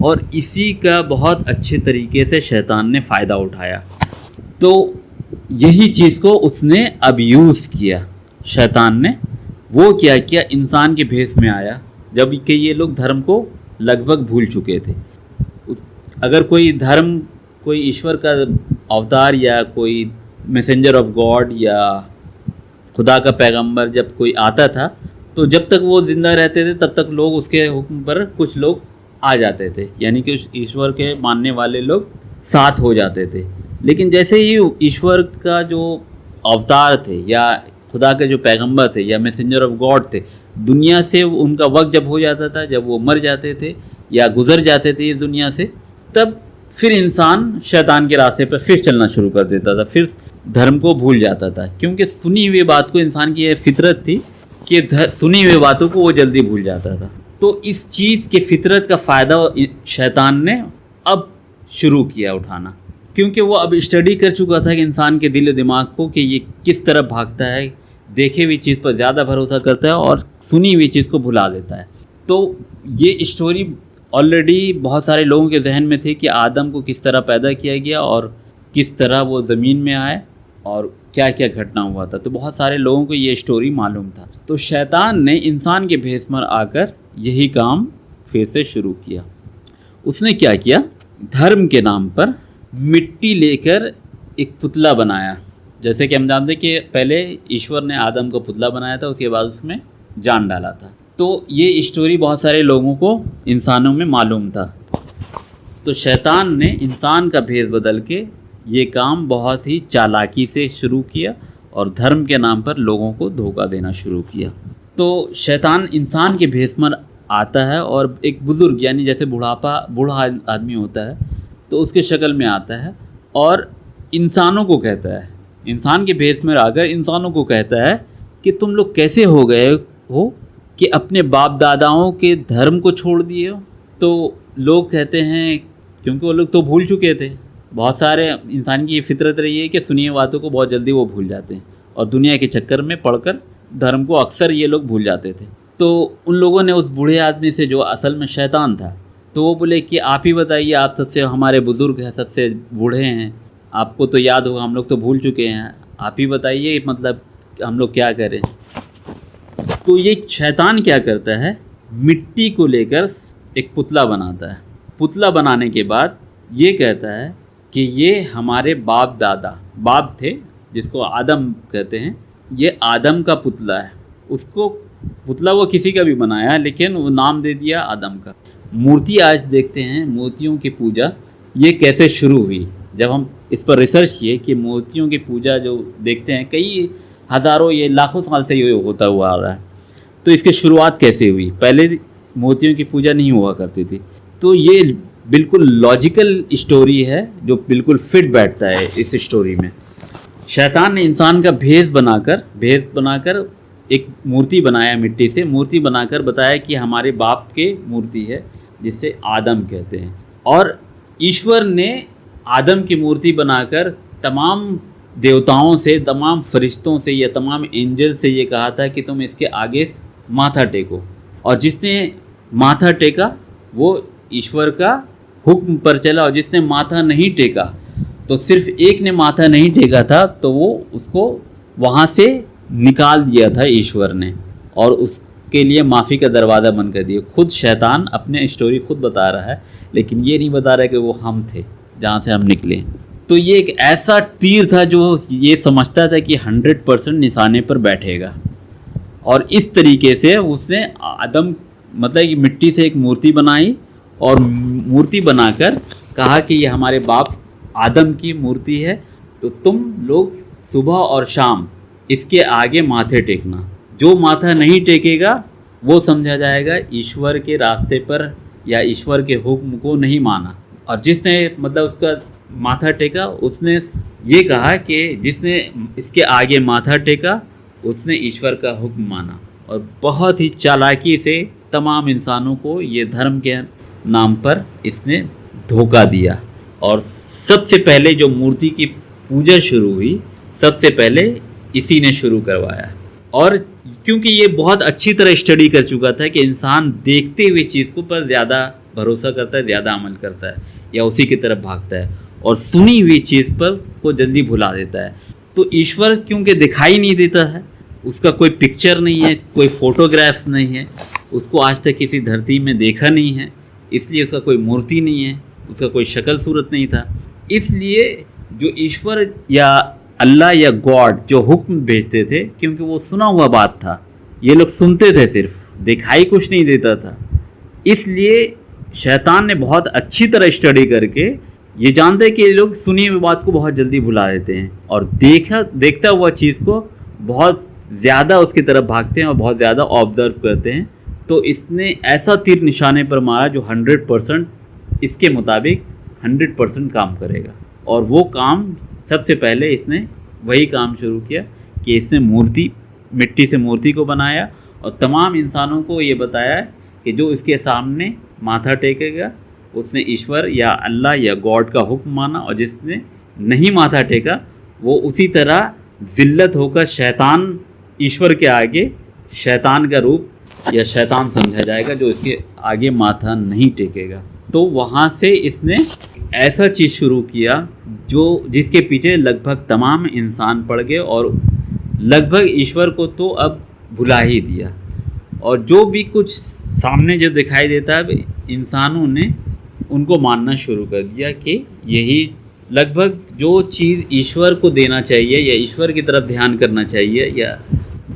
اور اسی کا بہت اچھے طریقے سے شیطان نے فائدہ اٹھایا. تو یہی چیز کو اس نے اب یوز کیا. شیطان نے وہ کیا کیا، انسان کے بھیس میں آیا، جب کہ یہ لوگ دھرم کو لگ بھگ بھول چکے تھے. اگر کوئی دھرم، کوئی ایشور کا اوتار یا کوئی میسنجر آف گاڈ یا خدا کا پیغمبر جب کوئی آتا تھا تو جب تک وہ زندہ رہتے تھے تب تک لوگ اس کے حکم پر کچھ لوگ آ جاتے تھے، یعنی کہ اس ایشور کے ماننے والے لوگ ساتھ ہو جاتے تھے. لیکن جیسے ہی ایشور کا جو اوتار تھے یا خدا کے جو پیغمبر تھے یا میسنجر آف گاڈ تھے، دنیا سے ان کا وقت جب ہو جاتا تھا، جب وہ مر جاتے تھے یا گزر جاتے تھے اس دنیا سے، تب پھر انسان شیطان کے راستے پر پھر چلنا شروع کر دیتا تھا، پھر دھرم کو بھول جاتا تھا. کیونکہ سنی ہوئی بات کو، انسان کی یہ فطرت تھی کہ سنی ہوئی باتوں کو وہ جلدی بھول جاتا تھا. تو اس چیز کے فطرت کا فائدہ شیطان نے اب شروع کیا اٹھانا، کیونکہ وہ اب اسٹڈی کر چکا تھا کہ انسان کے دل و دماغ کو کہ یہ کس طرح بھاگتا ہے، دیکھے ہوئی چیز پر زیادہ بھروسہ کرتا ہے اور سنی ہوئی چیز کو بھلا دیتا ہے. تو یہ اسٹوری آلریڈی بہت سارے لوگوں کے ذہن میں تھی کہ آدم کو کس طرح پیدا کیا گیا اور کس طرح وہ زمین میں آئے اور کیا کیا گھٹنا ہوا تھا. تو بہت سارے لوگوں کو یہ اسٹوری معلوم تھا. تو شیطان نے انسان کے بھیس میں آ کر یہی کام پھر سے شروع کیا. اس نے کیا کیا، دھرم کے نام پر مٹی لے کر ایک پتلا بنایا. جیسے کہ ہم جانتے کہ پہلے ایشور نے آدم کا پتلا بنایا تھا، اس کے بعد اس میں جان ڈالا تھا. تو یہ اسٹوری بہت سارے لوگوں کو، انسانوں میں معلوم تھا. تو شیطان نے انسان کا بھیس بدل کے یہ کام بہت ہی چالاکی سے شروع کیا اور دھرم کے نام پر لوگوں کو دھوکہ دینا شروع کیا. تو شیطان انسان کے بھیس میں آتا ہے اور ایک بزرگ، یعنی جیسے بوڑھا آدمی ہوتا ہے تو اس کے شکل میں آتا ہے اور انسانوں کو کہتا ہے، انسان کے بھیس میں آ کر انسانوں کو کہتا ہے کہ تم لوگ کیسے ہو گئے ہو کہ اپنے باپ داداؤں کے دھرم کو چھوڑ دیے ہو. تو لوگ کہتے ہیں، کیونکہ وہ لوگ تو بھول چکے تھے. بہت سارے انسان کی یہ فطرت رہی ہے کہ سنی باتوں کو بہت جلدی وہ بھول جاتے ہیں اور دنیا کے چکر میں پڑھ کر دھرم کو اکثر یہ لوگ بھول جاتے تھے. تو ان لوگوں نے اس بوڑھے آدمی سے، جو اصل میں شیطان تھا، تو وہ بولے کہ آپ ہی بتائیے، آپ سب سے ہمارے بزرگ ہیں، سب سے بوڑھے ہیں، آپ کو تو یاد ہوگا، ہم لوگ تو بھول چکے ہیں، آپ ہی بتائیے مطلب ہم لوگ کیا کریں. تو یہ شیطان کیا کرتا ہے، مٹی کو لے کر ایک پتلا بناتا ہے. پتلا بنانے کے بعد یہ کہتا ہے کہ یہ ہمارے باپ دادا، باپ تھے جس کو آدم کہتے ہیں، یہ آدم کا پتلا ہے. اس کو پتلا وہ کسی کا بھی بنایا لیکن وہ نام دے دیا آدم کا. مورتی آج دیکھتے ہیں، مورتیوں کی پوجا یہ کیسے شروع ہوئی. جب ہم اس پر ریسرچ کیے کہ مورتیوں کی پوجا جو دیکھتے ہیں کئی ہزاروں، یہ لاکھوں سال سے یہ ہوتا ہوا آ رہا ہے، تو اس کی شروعات کیسے ہوئی. پہلے مورتیوں کی پوجا نہیں ہوا کرتی تھی. تو یہ بالکل لاجیکل اسٹوری ہے جو بالکل فٹ بیٹھتا ہے اس اسٹوری میں. شیطان نے انسان کا بھیس بنا کر ایک مورتی بنایا مٹی سے، مورتی بنا کر بتایا کہ ہمارے باپ کے مورتی ہے جسے آدم کہتے ہیں. اور ایشور نے آدم کی مورتی بنا کر تمام دیوتاؤں سے، تمام فرشتوں سے یا تمام اینجل سے یہ کہا تھا کہ تم اس کے آگے ماتھا ٹیکو. اور جس نے ماتھا ٹیکا وہ ایشور کا حکم پر چلا، اور جس نے ماتھا نہیں ٹیکا، تو صرف ایک نے ماتھا نہیں ٹیکا تھا تو وہ اس کو وہاں سے نکال دیا تھا ایشور نے، اور اس کے لیے معافی کا دروازہ بند کر دیا. خود شیطان اپنے اسٹوری خود بتا رہا ہے، لیکن یہ نہیں بتا رہا کہ وہ ہم تھے جہاں سے ہم نکلے. تو یہ ایک ایسا تیر تھا جو یہ سمجھتا تھا کہ 100% نشانے پر بیٹھے گا. اور اس طریقے سے اس نے آدم مطلب کہ مٹی سے ایک مورتی بنائی اور مورتی بنا کر کہا کہ یہ ہمارے باپ آدم کی مورتی ہے، تو تم لوگ صبح اور شام اس کے آگے ماتھے ٹیکنا. جو ماتھا نہیں ٹیکے گا وہ سمجھا جائے گا ایشور کے راستے پر یا ایشور کے حکم کو نہیں مانا. اور جس نے مطلب اس کا ماتھا ٹیکا، اس نے یہ کہا کہ جس نے اس کے آگے ماتھا ٹیکا اس نے ایشور کا حکم مانا. اور بہت ہی چالاکی سے تمام انسانوں کو یہ دھرم کے نام پر اس نے دھوکہ دیا. اور سب سے پہلے جو مورتی کی پوجا شروع ہوئی، سب سے پہلے اسی نے شروع کروایا. اور کیونکہ یہ بہت اچھی طرح اسٹڈی کر چکا تھا کہ انسان دیکھتے ہوئے چیز کو پر زیادہ بھروسہ کرتا ہے, زیادہ عمل کرتا ہے یا اسی کی طرف بھاگتا ہے, اور سنی ہوئی چیز پر کو جلدی بھلا دیتا ہے. تو ایشور کیونکہ دکھائی نہیں دیتا ہے, اس کا کوئی پکچر نہیں ہے, کوئی فوٹوگراف نہیں ہے, اس کو آج تک کسی دھرتی میں دیکھا نہیں ہے, اس لیے اس کا کوئی مورتی نہیں ہے, اس کا کوئی شکل صورت نہیں تھا. اس لیے جو ایشور یا اللہ یا گاڈ جو حکم بھیجتے تھے, کیونکہ وہ سنا ہوا بات تھا, یہ لوگ سنتے تھے, صرف دکھائی کچھ نہیں دیتا تھا, اس لیے شیطان نے بہت اچھی طرح اسٹڈی کر کے یہ جانتے ہیں کہ یہ لوگ سنی ہوئی بات کو بہت جلدی بھلا دیتے ہیں, اور دیکھتا ہوا چیز کو بہت زیادہ اس کی طرف بھاگتے ہیں اور بہت زیادہ آبزرو کرتے ہیں. تو اس نے ایسا تیر نشانے پر مارا جو 100% اس کے مطابق 100% کام کرے گا. اور وہ کام سب سے پہلے اس نے وہی کام شروع کیا کہ اس نے مٹی سے مورتی کو بنایا, اور تمام انسانوں کو یہ بتایا کہ جو اس کے سامنے ماتھا ٹیکے گا اس نے ایشور یا اللہ یا گاڈ کا حکم مانا, اور جس نے نہیں ماتھا ٹیکا وہ اسی طرح ذلت ہو کر شیطان ایشور کے آگے شیطان کا روپ یا شیطان سمجھا جائے گا جو اس کے آگے ماتھا نہیں ٹیکے گا. تو وہاں سے اس نے ایسا چیز شروع کیا جس کے پیچھے لگ بھگ تمام انسان پڑ گئے, اور لگ بھگ ایشور کو تو اب بھلا ہی دیا, اور جو بھی کچھ سامنے جو دکھائی دیتا ہے انسانوں نے ان کو ماننا شروع کر دیا کہ یہی لگ بھگ جو چیز ایشور کو دینا چاہیے یا ایشور کی طرف دھیان کرنا چاہیے یا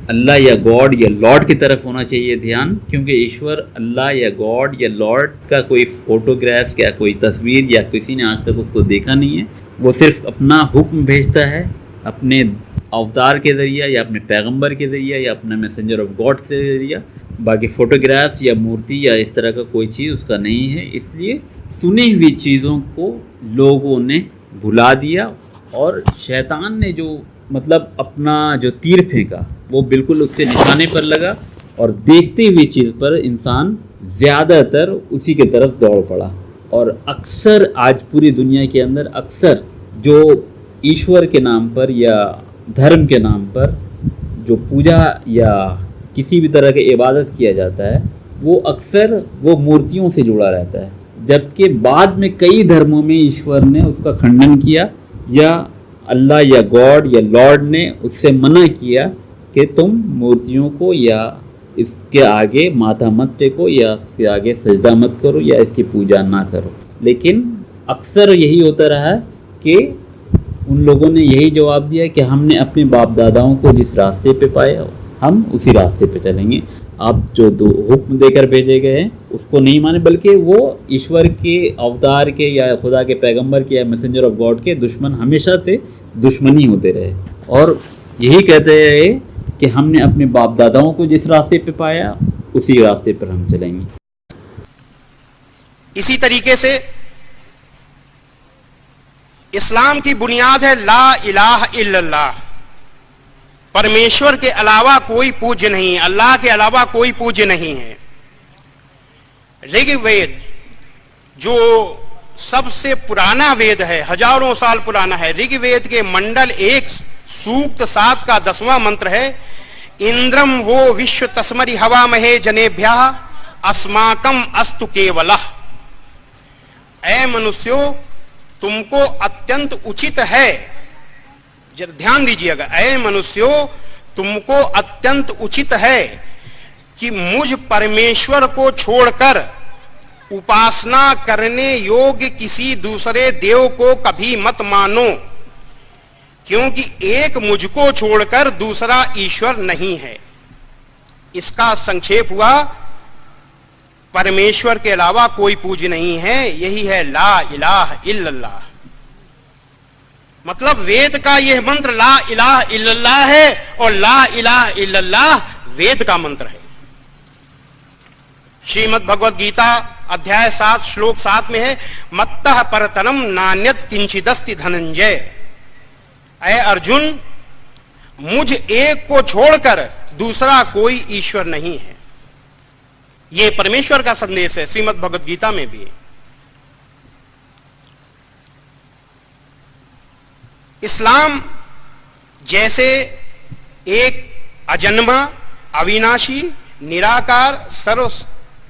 اللہ یا گاڈ یا لارڈ کی طرف ہونا چاہیے دھیان, کیونکہ ایشور اللہ یا گاڈ یا لارڈ کا کوئی فوٹوگراف یا کوئی تصویر یا کسی نے آج تک اس کو دیکھا نہیں ہے. وہ صرف اپنا حکم بھیجتا ہے اپنے اوتار کے ذریعہ یا اپنے پیغمبر کے ذریعہ یا اپنے میسنجر آف گاڈ کے ذریعہ. باقی فوٹوگرافس یا مورتی یا اس طرح کا کوئی چیز اس کا نہیں ہے. اس لیے سنی ہوئی چیزوں کو لوگوں نے بھلا دیا, اور شیطان نے جو اپنا جو تیر پھینکا وہ بالکل اس کے نشانے پر لگا, اور دیکھتی ہوئی چیز پر انسان زیادہ تر اسی کی طرف دوڑ پڑا. اور اکثر آج پوری دنیا کے اندر اکثر جو ایشور کے نام پر یا دھرم کے نام پر جو پوجا یا کسی بھی طرح کی عبادت کیا جاتا ہے وہ اکثر وہ مورتیوں سے جڑا رہتا ہے, جبکہ بعد میں کئی دھرموں میں ایشور نے اس کا کھنڈن کیا یا اللہ یا گاڈ یا لارڈ نے اس سے منع کیا کہ تم مورتیوں کو یا اس کے آگے ماتھا مت ٹیکو یا اس کے آگے سجدہ مت کرو یا اس کی پوجا نہ کرو. لیکن اکثر یہی ہوتا رہا کہ ان لوگوں نے یہی جواب دیا کہ ہم نے اپنے باپ داداؤں کو جس راستے پہ پایا ہم اسی راستے پہ چلیں گے. آپ جو دو حکم دے کر بھیجے گئے ہیں اس کو نہیں مانے, بلکہ وہ ایشور کے اوتار کے یا خدا کے پیغمبر کے یا میسنجر آف گاڈ کے دشمن ہمیشہ سے دشمنی ہوتے رہے, اور یہی کہتے رہے کہ ہم نے اپنے باپ داداؤں کو جس راستے پہ پایا اسی راستے پر ہم چلیں گے. اسی طریقے سے اسلام کی بنیاد ہے لا الہ الا اللہ, پرمیشور کے علاوہ کوئی پوجیہ نہیں, اللہ کے علاوہ کوئی پوجیہ نہیں ہے. رگ وید جو سب سے پرانا وید ہے, ہزاروں سال پرانا ہے, رگ وید کے منڈل 1 سوکت 7 کا 10واں منتر ہے, اندرم وہ وشو تسمری ہوا مہے جنیبھیا اسماکم استو کیولہ. اے منسیو تم کو اتنت اچت ہے, دھیان دیجیے گا, اے منسیو تم کو اتنت اچت ہے کہ مجھ پرمیشور کو چھوڑ کر اپاسنا کرنے یوگ کسی دوسرے دیو کو کبھی مت مانو, کیونکہ ایک مجھ کو چھوڑ کر دوسرا ایشور نہیں ہے. اس کا سنکھیپ ہوا پرمیشور کے علاوہ کوئی پوجا نہیں ہے, یہی ہے لا الہ الا اللہ. مطلب وید کا یہ منتر لا الہ الا اللہ ہے, اور لا الہ الا اللہ وید کا منتر ہے. شریمد بھگوت گیتا ادھیائے 7 شلوک 7 میں ہے, متّہ پرتنم نانیت کنچدستی دھننجے. اے ارجن مجھ ایک کو چھوڑ کر دوسرا کوئی ایشور نہیں ہے. یہ پرمیشور کا سندیش ہے شریمد بھگوت گیتا میں بھی. اسلام جیسے ایک اجنما اویناشی نراکار سرو